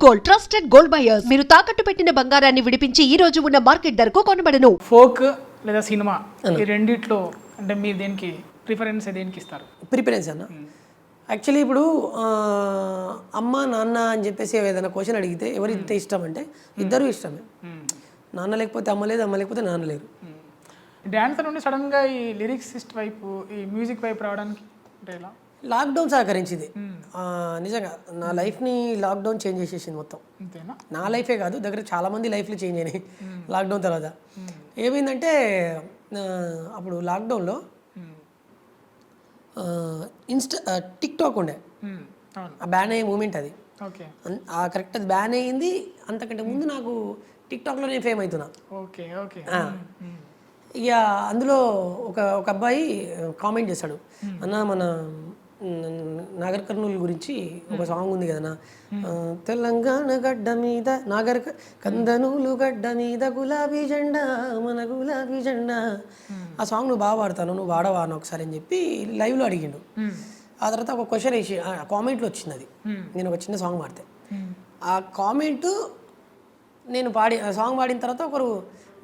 Gold, trusted gold buyers. మీరు తాకట్టు పెట్టిన బంగారాన్ని విడిపించి ఈ రోజు ఉన్న మార్కెట్ ధరకు కొనబడను. ఫోక్ లేదా సినిమా ఈ రెండిట్లో అంటే మీరు దేనికి ప్రిఫరెన్స్ దేనికి ఇస్తారు? ప్రిఫరెన్స్ అన్న యాక్చువల్లీ ఇప్పుడు అమ్మ నాన్న అని చెప్పేసి ఏదైనా క్వశ్చన్ అడిగితే ఎవరితే ఇష్టం అంటే ఇద్దరు ఇష్టమే. నాన్న లేకపోతే అమ్మ లేదు, అమ్మ లేకపోతే నాన్న లేరు. డ్యాన్స్ నుండి సడన్గా ఈ లిరిక్సిస్ట్ వైపు ఈ మ్యూజిక్ వైపు రావడానికి అంటే ఎలా? లాక్డౌన్ సహకరించింది నిజంగా. నా లైఫ్ని లాక్డౌన్ చేంజ్ చేసేసింది మొత్తం. అంతేనా? నా లైఫే కాదు, దగ్గర చాలామంది లైఫ్లు చేంజ్ అయినాయి లాక్డౌన్ తర్వాత. ఏమైందంటే అప్పుడు లాక్డౌన్లో టిక్ టాక్ ఉండే, బ్యాన్ అయ్యే మూమెంట్ అది. కరెక్ట్ అది బ్యాన్ అయ్యింది. అంతకంటే ముందు నాకు టిక్ టాక్లో నేను ఫేమ్ అవుతున్నా. ఇక అందులో ఒక అబ్బాయి కామెంట్ చేశాడు, అన్న మన నాగర్ కర్నూలు గురించి ఒక సాంగ్ ఉంది కదనా, తెలంగాణ గడ్డ మీద కందనూలు గడ్డ మీద గులాబీ జెండా మన గులాబీ జెండా. ఆ సాంగ్ నువ్వు బాగా పాడతాను, నువ్వు వాడవా అని ఒకసారి అని చెప్పి లైవ్లో అడిగిండు. ఆ తర్వాత ఒక క్వశ్చన్ వేసి కామెంట్లో వచ్చింది అది, నేను ఒక చిన్న సాంగ్ పాడితే. ఆ కామెంటు నేను సాంగ్ పాడిన తర్వాత ఒకరు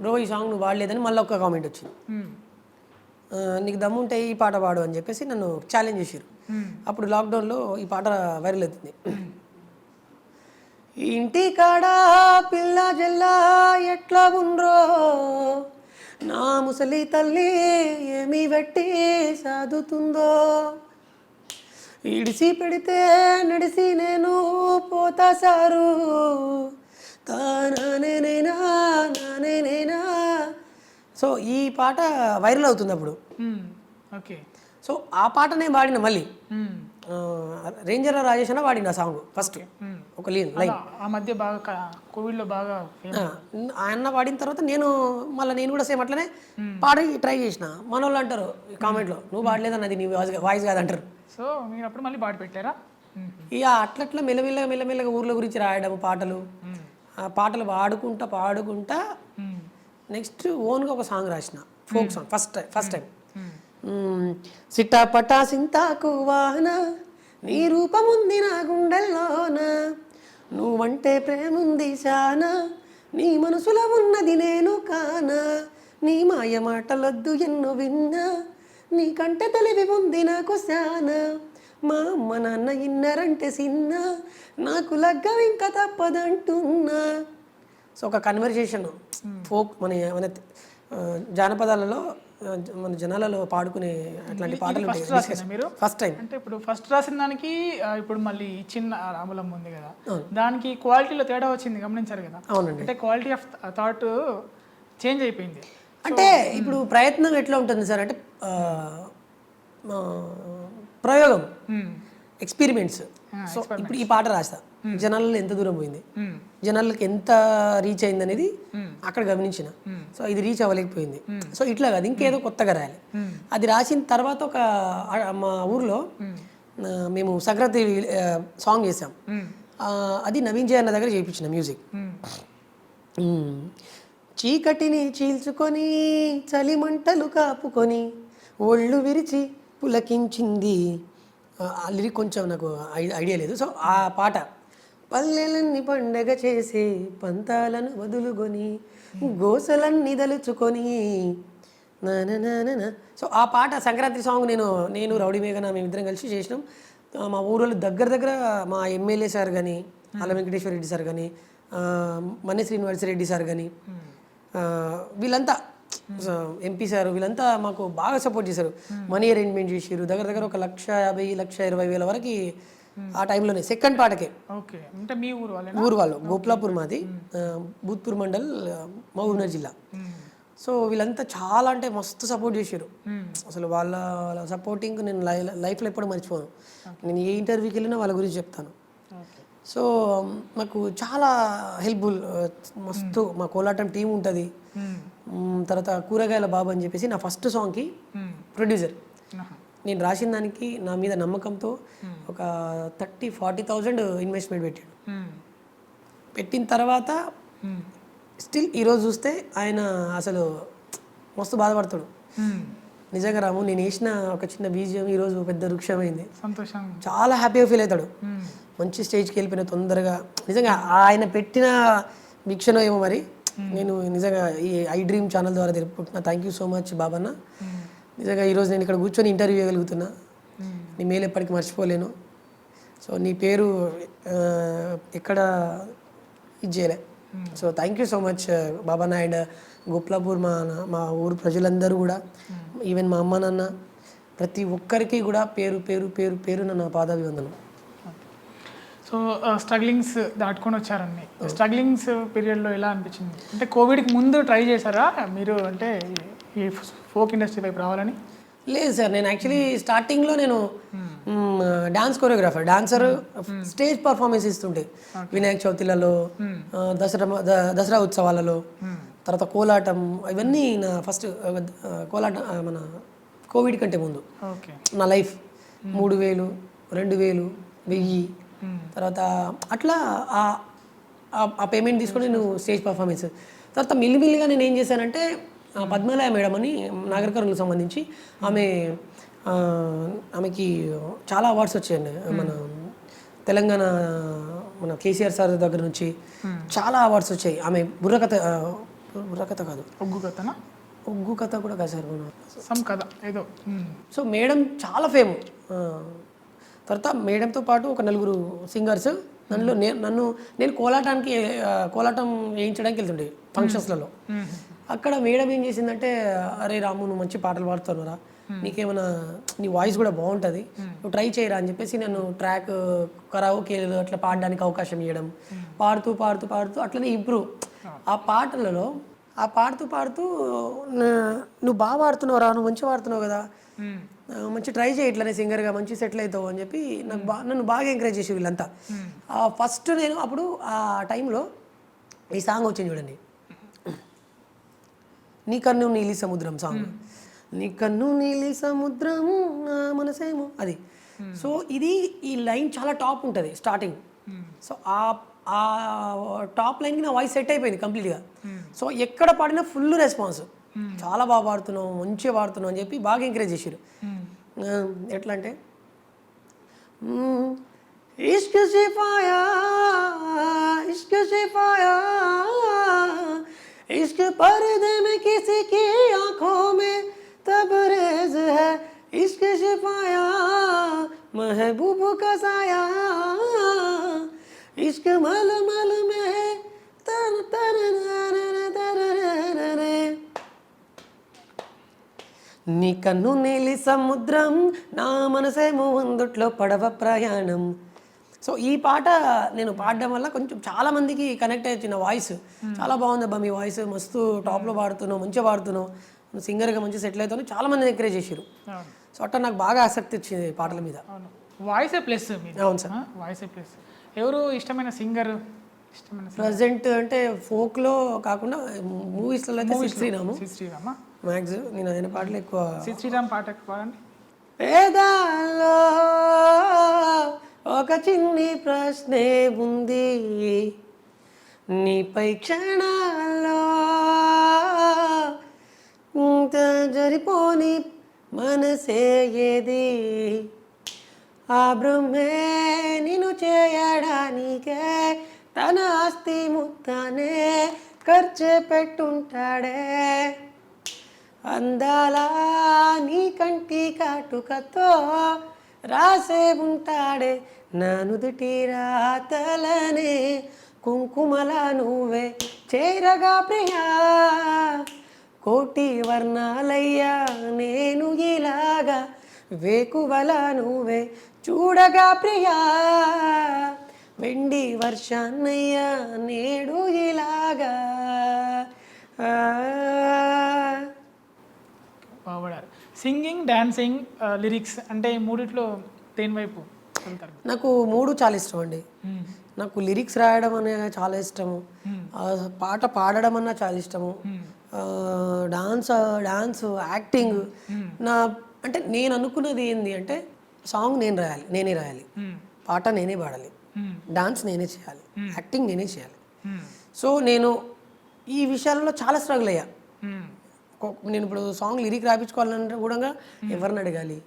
బ్రో ఈ సాంగ్ నువ్వు వాడలేదని మళ్ళీ ఒక కామెంట్ వచ్చింది, నీకు దమ్ముంటే ఈ పాట పాడు అని చెప్పేసి నన్ను ఛాలెంజ్ చేశారు. అప్పుడు లాక్డౌన్లో ఈ పాట వైరల్ అవుతుంది. ఇంటి కాడ పిల్ల జల్లా ఎట్లా ఉండ్రో, నా ముసలి తల్లి ఏమి పెట్టి సాదుతుందో, ఇడిసి పెడితే నడిసి నేను పోతా సారు తానేనేనా నానేనేనా. సో ఈ పాట వైరల్ అవుతుంది అప్పుడు. ఓకే. సో ఆ పాట నేను పాడిన మళ్ళీ రేంజర్ రాజేష్ అన్న వాడిన ఆ సాంగ్ ఫస్ట్ ఒక లైన్. ఆ మధ్య బాగా కోవిడ్లో బాగా ఆయన పాడిన తర్వాత నేను కూడా సేమ్ అట్లనే పాడి ట్రై చేసిన. మన వాళ్ళు అంటారు కామెంట్లో, నువ్వు పాడలేదని అది నీ వాయిస్ కాదంటారు. సో మీరు అప్పుడు మళ్ళీ పాట పెట్టారా? ఇక అట్లట్లా మెల్లమెల్లగా ఊర్ల గురించి రాయడం, పాటలు పాడుకుంటా నెక్స్ట్ ఓన్గా ఒక సాంగ్ రాసిన, ఫోక్ సాంగ్ ఫస్ట్ టైం. సిటాపటా సింతాకు వాన నీ రూపముంది నా గుండెల్లోన, నువ్వంటే ప్రేముంది శానా నీ మనసులో ఉన్నది నేను కానా, నీ మాయ మాటలొద్దు ఎన్నో విన్నా నీ కంటే తెలివి ఉంది నాకు శానా, మా అమ్మ నాన్న ఇన్నరంటే సిన్న నాకు లగ్గం ఇంకా తప్పదంటున్నా. సో ఒక కన్వర్జేషన్ ఫోక్ మన జానపదాలలో మన జనాలలో పాడుకునే అట్లాంటి పాటలు ఫస్ట్ టైం. అంటే ఇప్పుడు ఫస్ట్ రాసిన దానికి ఇప్పుడు మళ్ళీ చిన్న రాములం ఉంది కదా, దానికి క్వాలిటీలో తేడా వచ్చింది గమనించారు కదా? అవునండి. అంటే క్వాలిటీ ఆఫ్ థాట్ చేంజ్ అయిపోయింది. అంటే ఇప్పుడు ప్రయత్నం ఎట్లా ఉంటుంది సార్ అంటే ప్రయోగం, ఎక్స్పెరిమెంట్స్. సో ఇప్పుడు ఈ పాట రాస్తా, జనాలలో ఎంత దూరం పోయింది, జనాలకి ఎంత రీచ్ అయింది అనేది అక్కడ గమనించిన. సో ఇది రీచ్ అవ్వలేకపోయింది. సో ఇట్లా కాదు, ఇంకేదో కొత్తగా రాయాలి. అది రాసిన తర్వాత మా ఊర్లో మేము సంక్రాంతి సాంగ్ చేసాం. అది నవీన్ జయ అన్న దగ్గర చేయించిన మ్యూజిక్. చీకటిని చీల్చుకొని చలిమంటలు కాపుకొని ఒళ్ళు విరిచి పులకించింది. ఆ లిరిక్ కొంచెం నాకు ఐడియా లేదు. సో ఆ పాట పల్లెలన్నీ పండగ చేసి పంతాలను వదులుకొని గోసలన్నీ దలుచుకొని నానా. సో ఆ పాట సంక్రాంతి సాంగ్ నేను రౌడీ మేఘన మేమిద్దరం కలిసి చేసినాం. మా ఊరోళ్ళు దగ్గర మా ఎమ్మెల్యే సార్ కానీ, అల్ల వెంకటేశ్వర రెడ్డి సార్ కానీ, మన్నే శ్రీనివాస రెడ్డి సార్ కానీ, వీళ్ళంతా ఎంపీ సార్ వీళ్ళంతా మాకు బాగా సపోర్ట్ చేశారు. మనీ అరేంజ్మెంట్ చేసారు. దగ్గర 1,50,00,000-1,20,000 వరకు ఆ టైంలోనే సెకండ్ పాటకే. ఊరు వాళ్ళు గోపులాపూర్, మాది భూత్పూర్ మండల్, మహబూబ్నగర్ జిల్లా. సో వీళ్ళంతా చాలా అంటే మస్తు సపోర్ట్ చేశారు. అసలు వాళ్ళ సపోర్టింగ్ నేను లైఫ్లో ఎప్పుడు మర్చిపోను. నేను ఏ ఇంటర్వ్యూకి వెళ్ళినా వాళ్ళ గురించి చెప్తాను. సో మాకు చాలా హెల్ప్ఫుల్, మస్తు. మా కోలాటం టీం ఉంటుంది. తర్వాత కూరగాయల బాబు అని చెప్పేసి నా ఫస్ట్ సాంగ్కి ప్రొడ్యూసర్. నేను రాసిన దానికి నా మీద నమ్మకంతో ఒక 30,000-40,000 ఇన్వెస్ట్మెంట్ పెట్టాడు. పెట్టిన తర్వాత స్టిల్ ఈరోజు చూస్తే ఆయన అసలు మస్తు బాధపడతాడు. నిజంగా రాము, నేను వేసిన ఒక చిన్న బీజియం ఈరోజు పెద్ద వృక్షమైంది. సంతోషం. చాలా హ్యాపీగా ఫీల్ అవుతాడు. మంచి స్టేజ్కి వెళ్ళిపోయిన తొందరగా. నిజంగా ఆయన పెట్టిన భిక్షనో ఏమో మరి. నేను నిజంగా ఈ ఐ డ్రీమ్ ఛానల్ ద్వారా తెలుపుకుంటున్నా. థ్యాంక్ యూ సో మచ్ బాబన్న. నిజంగా ఈరోజు నేను ఇక్కడ కూర్చొని ఇంటర్వ్యూ చేయగలుగుతున్నా. నీ మేలు ఎప్పటికీ మర్చిపోలేను. సో నీ పేరు ఎక్కడ ఇది చేయలే. So thank you so much బాబన్న. అండ్ గోప్లాపూర్ మా ఊరు ప్రజలందరూ కూడా, ఈవెన్ మా అమ్మ నాన్న, ప్రతి ఒక్కరికి కూడా పేరు పేరు పేరు పేరున నా పాదాభివందనం. సో స్ట్రగ్లింగ్స్ దాటుకొని వచ్చారండి. స్ట్రగ్లింగ్స్ పీరియడ్లో ఎలా అనిపించింది? అంటే కోవిడ్కి ముందు ట్రై చేశారా మీరు, అంటే ఈ ఫోక్ ఇండస్ట్రీ వైపు రావాలని? లేదు సార్, నేను యాక్చువల్లీ స్టార్టింగ్లో నేను dance choreographer, dancer, stage performance ఇస్తుంటే వినాయక చవితిలలో, దసరా ఉత్సవాలలో, తర్వాత కోలాటం, ఇవన్నీ నా ఫస్ట్ కోలాటం మన కోవిడ్ కంటే ముందు నా లైఫ్ 3000, 2000, 1000, తర్వాత అట్లా ఆ పేమెంట్ తీసుకొని నేను స్టేజ్ పర్ఫార్మెన్స్. తర్వాత మిల్లిమిల్లిగా నేను ఏం చేశానంటే, పద్మలయ మేడం అని నాగరికర్ణకు సంబంధించి ఆమెకి చాలా అవార్డ్స్ వచ్చాయండి. మన తెలంగాణ మన కేసీఆర్ సార్ దగ్గర నుంచి చాలా అవార్డ్స్ వచ్చాయి. ఆమె బుర్రకథ కాదు, ఒగ్గు కథ కూడా కాదు సార్, సమ్ కథ ఏదో. సో మేడం చాలా ఫేమ్. తర్వాత మేడంతో పాటు ఒక 4 సింగర్స్ నేను కోలాటం వేయించడానికి వెళ్తుండే ఫంక్షన్స్లలో. అక్కడ మేడం ఏం చేసిందంటే, అరే రాము, నువ్వు మంచి పాటలు పాడుతున్నారా, నీకేమైనా, నీ వాయిస్ కూడా బాగుంటుంది, నువ్వు ట్రై చేయరా అని చెప్పేసి నన్ను ట్రాక్ కరాఓకే అట్లా పాడడానికి అవకాశం ఇవ్వడం. పాడుతూ పాడుతూ పాడుతూ అట్లనే ఇంప్రూవ్. ఆ పాటలలో పాడుతూ నువ్వు బాగా పాడుతున్నావురా, నువ్వు మంచిగా పాడుతున్నావు కదా, మంచి ట్రై చేయి, ఇట్లనే సింగర్గా మంచి సెటిల్ అవుతావు అని చెప్పి నన్ను బాగా ఎంకరేజ్ చేసి వీళ్ళంతా. ఫస్ట్ నేను అప్పుడు ఆ టైంలో ఈ సాంగ్ వచ్చింది చూడండి, నీ కన్ను నీలి సముద్రం సాంగ్. నీ కన్ను నీలి సముద్రం నా మనసేమో, అది. సో ఈ లైన్ చాలా టాప్ ఉంటుంది స్టార్టింగ్. సో ఆ టాప్ లైన్కి నా వాయిస్ సెట్ అయిపోయింది కంప్లీట్గా. సో ఎక్కడ పాడినా ఫుల్ రెస్పాన్స్, చాలా బాగా పాడుతున్నావు, మంచిగా పాడుతున్నావు అని చెప్పి బాగా ఎంకరేజ్ చేసారు. ఎట్లా అంటే, ఇష్క్ సిఫాయా ఇష్క్ సిఫాయా इश्क पर्दे में किसी की आंखों में तबरेज है, इश्क शिफाया महबूब का साया, इश्क मल मल में है तर तर तर. నీ కన్ను నీలి సముద్రం నా మనసేమో అందుట్లో పడవ ప్రయాణం. సో ఈ పాట నేను పాడడం వల్ల కొంచెం చాలా మందికి కనెక్ట్ అయ్యి, నా వాయిస్ చాలా బాగుంది అబ్బా, మీ వాయిస్ మస్తు టాప్లో పాడుతున్నావు, మంచిగా పాడుతున్నావు, నువ్వు సింగర్గా మంచిగా సెటిల్ అవుతావు, చాలా మంది ఎంకరేజ్ చేశారు. సో అట్లా నాకు బాగా ఆసక్తి వచ్చింది పాటల మీద. వాయిసే ప్లస్. అవును సార్, వాయిసే ప్లస్. ఎవరు ఇష్టమైన సింగర్? ప్రజెంట్ అంటే ఫోక్లో కాకుండా మూవీస్లలో అయితే శ్రీరాము మ్యాక్స్. నేను ఆయన పాటలు ఎక్కువ. శ్రీరామ్ పాట పాడండి. పేదాల్లో ఒక చిన్ని ప్రశ్నే ఉంది, నీపై క్షణాల్లో జరిపోని మనసే ఏది, ఆ బ్రహ్మే నిన్ను చేయడానికే తన ఆస్తి మొత్తానే ఖర్చు పెట్టుంటాడే, అందాలా నీ కంటి కాటుకతో రాసే ఉంటాడే, నా నుదుటి రాతలనే కుంకుమలా నువ్వే చేరగా ప్రియా, కోటి వర్ణాలయ్యా నేను ఇలాగా వేకువలా నువ్వే చూడగా ప్రియా, వెండి వర్షాన్నయ్యా నేడు ఇలాగా. బాగుపడారు. సింగింగ్, డాన్సింగ్, లిరిక్స్ అంటే ఈ మూడిట్లో దేని వైపు వెళ్తారు? నాకు 3 చాలా ఇష్టం అండి. నాకు లిరిక్స్ రాయడం అనేది చాలా ఇష్టము, పాట పాడడం అన్నా చాలా ఇష్టము, డాన్స్, యాక్టింగ్. అంటే నేను అనుకున్నది ఏంది అంటే, సాంగ్ నేనే రాయాలి, పాట నేనే పాడాలి, డాన్స్ నేనే చేయాలి, యాక్టింగ్ నేనే చేయాలి. సో నేను ఈ విషయాలలో చాలా స్ట్రగుల్ అయ్యా. నేను ఇప్పుడు సాంగ్ లిరిక్ రాయించుకోవాలంటే కూడా ఎవరిని అడగాలి,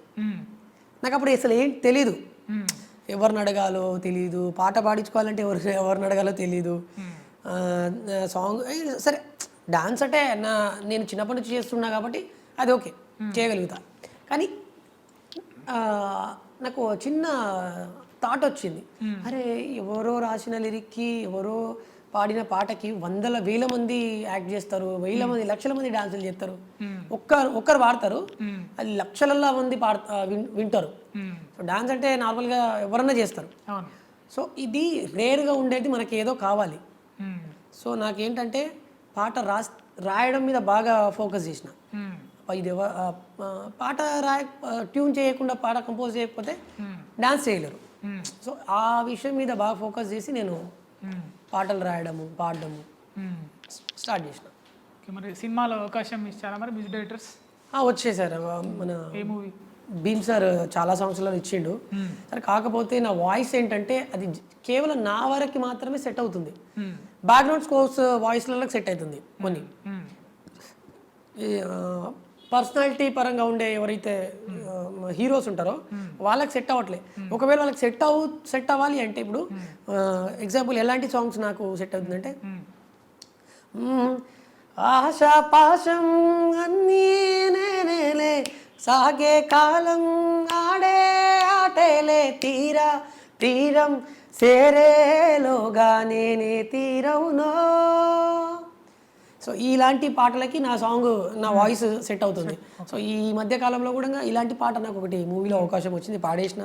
నాకు అప్పుడు అసలు ఏం తెలీదు, ఎవరిని అడగాలో తెలీదు, పాట పాడించుకోవాలంటే ఎవరిని అడగాలో తెలీదు. సాంగ్ సరే డాన్స్ అంటే నేను చిన్నప్పటి నుంచి చేస్తున్నా కాబట్టి అది ఓకే చేయగలుగుతా. కానీ నాకు చిన్న థాట్ వచ్చింది, అరే ఎవరో రాసిన లిరిక్కి ఎవరో పాడిన పాటకి వేల మంది యాక్ట్ చేస్తారు, లక్షల మంది డాన్సులు చేస్తారు, ఒక్కరు పాడతారు, అది లక్షల మంది వింటారు. సో డాన్స్ అంటే నార్మల్గా ఎవరన్నా చేస్తారు. సో ఇది రేర్గా ఉండేది, మనకి ఏదో కావాలి. సో నాకేంటంటే పాట రాయడం మీద బాగా ఫోకస్ చేసిన. ఇది పాట ట్యూన్ చేయకుండా పాట కంపోజ్ చేయకపోతే డాన్స్ చేయలేరు. సో ఆ విషయం మీద బాగా ఫోకస్ చేసి నేను పాటలు రాయడము పాడడము స్టార్ట్ చేసిన. మరి సినిమాలో అవకాశం ఇచ్చారా మరి మ్యూజిక్ డైరెక్టర్స్? వచ్చేసారు. మన భీమ్ సార్ చాలా సంవత్సరాలు ఇచ్చిండు సరే. కాకపోతే నా వాయిస్ ఏంటంటే అది కేవలం నా వరకు మాత్రమే సెట్ అవుతుంది. బ్యాక్గ్రౌండ్ స్కోర్స్ వాయిస్లలో సెట్ అవుతుంది. కొన్ని పర్సనాలిటీ పరంగా ఉండే ఎవరైతే హీరోస్ ఉంటారో వాళ్ళకి సెట్ అవ్వట్లే. ఒకవేళ వాళ్ళకి సెట్ అవ్వాలి అంటే ఇప్పుడు ఎగ్జాంపుల్ ఎలాంటి సాంగ్స్ నాకు సెట్ అవుతుందంటే, ఆశా పాశం అన్నీ నేనేలే సాగే కాలం ఆడే ఆటేలే తీరం సేరేలోగా నేనే తీరవునో. సో ఇలాంటి పాటలకి నా సాంగ్ నా వాయిస్ సెట్ అవుతుంది. సో ఈ మధ్య కాలంలో కూడా ఇలాంటి పాట నాకు ఒకటి మూవీలో అవకాశం వచ్చింది, పాడేసిన.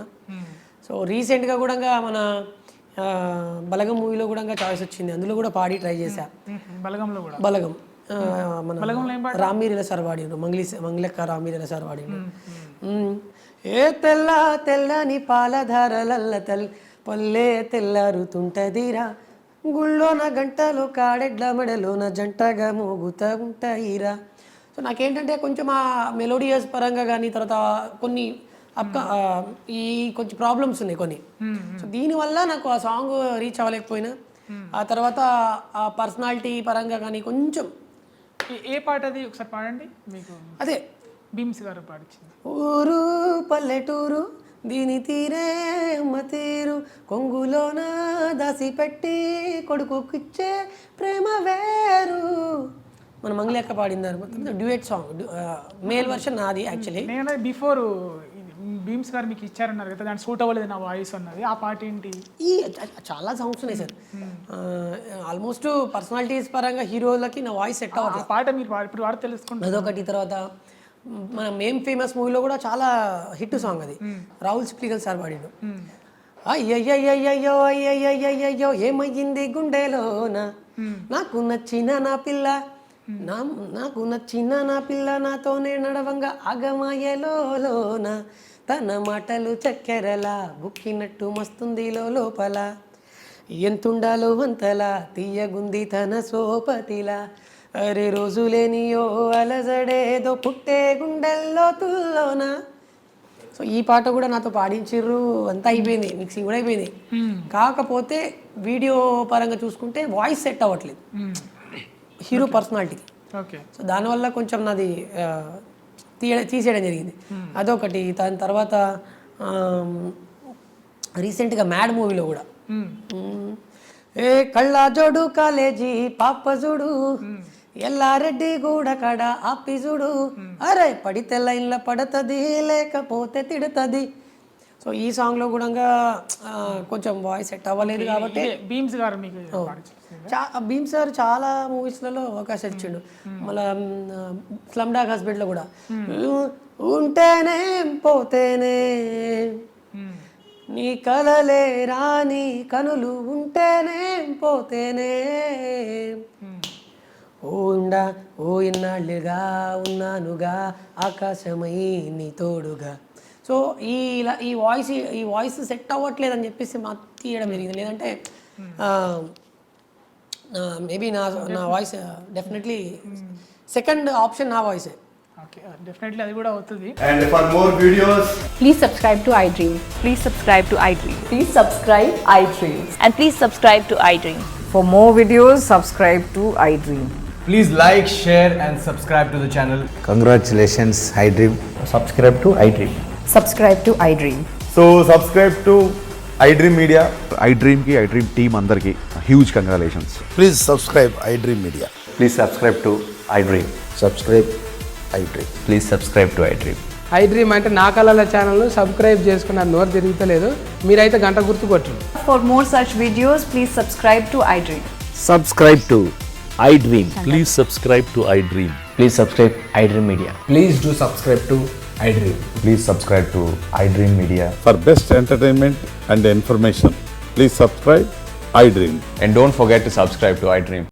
సో రీసెంట్గా కూడా మన బలగం మూవీలో కూడా చాయిస్ వచ్చింది, అందులో కూడా పాడి ట్రై చేశా. బలగం మన రామీరెల సార్ వాడిండు, మంగళక్క రామీరెల సార్ వాడిండు. ఏ తెల్లని పాలధారలల్ల పల్లె తెల్లారుతుంటదిరా, గుళ్ళోన గంటలు కాడెడ్ల మెడలోన జంటగా మోగుతూ ఉంటాయిరా. సో నాకేంటంటే కొంచెం ఆ మెలోడియస్ పరంగా కానీ తర్వాత కొన్ని ఈ కొంచెం ప్రాబ్లమ్స్ ఉన్నాయి కొన్ని. సో దీనివల్ల నాకు ఆ సాంగ్ రీచ్ అవ్వలేకపోయినా, ఆ తర్వాత ఆ పర్సనాలిటీ పరంగా కానీ కొంచెం. ఏ పాట అది ఒకసారి పాడండి. మీకు అదే భీమ్స్ గారు పాడించింది. ఊరు పల్లెటూరు దీని తీరే అమ్మ తీరు, కొంగులోన దాసి పెట్టి కొడుకుకిచ్చే ప్రేమ వేరు. మన మంగళక్క పాడిందారు, డ్యూయట్ సాంగ్, మేల్ వర్షన్ నాది యాక్చువల్లీ. నేను బిఫోర్ భీమ్స్ గారు మీకు ఇచ్చారన్నారు కదా, దాన్ని సూట్ అవ్వలేదు నా వాయిస్ అన్నది, ఆ పాట ఏంటి? ఈ చాలా సాంగ్స్ ఉన్నాయి సార్, ఆల్మోస్ట్ పర్సనాలిటీస్ పరంగా హీరోలకి నా వాయిస్ సెట్ అవ్వదు. ఆ పాట మీరు ఇప్పుడు వాడు తెలుసుకుంటారు అదొకటి. తర్వాత మన మేం ఫేమస్ మూవీలో కూడా చాలా హిట్ సాంగ్ అది, రాహుల్ సిప్లిగల్ సార్ పాడిండు. అయ్యయ్యయ్యో అయ్యయ్యయ్యో ఏమయ్యింది గుండెలోన, నాకు నచ్చిన నా పిల్ల నాతోనే నడవంగా అగమాయలోన, తన మాటలు చక్కెరలా బుక్కినట్టు మస్తుంది లోపల, ఎంతుండాలో అంతలా తీయగుంది తన సోపతిలా, అరే రోజులేనియో అలజడేదో పుట్టే గుండెల్లో తుల్లోనా. సో ఈ పాట కూడా నాతో పాడించిర్రు, అంతా అయిపోయింది, మిక్సింగ్ కూడా అయిపోయింది. కాకపోతే వీడియో పరంగా చూసుకుంటే వాయిస్ సెట్ అవ్వట్లేదు హీరో పర్సనాలిటీకి. సో దానివల్ల కొంచెం నాది తీసేయడం జరిగింది, అదొకటి. దాని తర్వాత రీసెంట్గా మ్యాడ్ మూవీలో కూడా ఏ కళ్ళ జోడు కాలేజీ పాప జోడు ఎల్లారెడ్డి గూడ కడ ఆపి చూడు, అరే పడితే లైన్ల పడుతుంది లేకపోతే తిడుతుంది. సో ఈ సాంగ్లో కూడా కొంచెం వాయిస్ సెట్ అవ్వలేదు కాబట్టి భీమ్స్ గారు మీకు భీమ్ సార్ చాలా మూవీస్లలో అవకాశం ఇచ్చిండు. మళ్ళా స్లమ్ డాగ్ హస్బెండ్లో కూడా ఉంటేనే పోతేనే నీ కలలే రాని కనులు ఉంటేనే పోతేనే ఓ ఇన్నాళ్ళుగా ఉన్నానుగా ఆకాశమై నీ తోడుగా. సో ఈ వాయిస్ సెట్ అవ్వట్లేదు అని చెప్పేసి మా తీయడం జరిగింది. లేదంటే మేబీ నా వాయిస్ డెఫినెట్లీ సెకండ్ ఆప్షన్ నా వాయిసే. డెఫినెట్లీ అది కూడా అవుతుంది. And for more videos, please subscribe to iDream. Please subscribe to iDream. Please subscribe iDream. And please subscribe to iDream. For more videos, subscribe to iDream. Please like, share and subscribe to the channel. Congratulations, iDream. Subscribe to iDream. Subscribe to iDream. So subscribe to iDream Media. iDream team అందరికి huge congratulations. Please subscribe iDream Media. Please subscribe to iDream. Subscribe iDream. Please subscribe to iDream. I dream అంటే నా కళల ఛానల్ను subscribe చేసుకున్న నోరు తిరుగుతలేదు, మీరైతే గంట గుర్తు కొట్టండి. For more such videos, please subscribe to iDream. Subscribe to iDream. Please subscribe to iDream. Please subscribe iDream Media. Please do subscribe to iDream. Please subscribe to iDream Media. For best entertainment and information, please subscribe iDream. And don't forget to subscribe to iDream.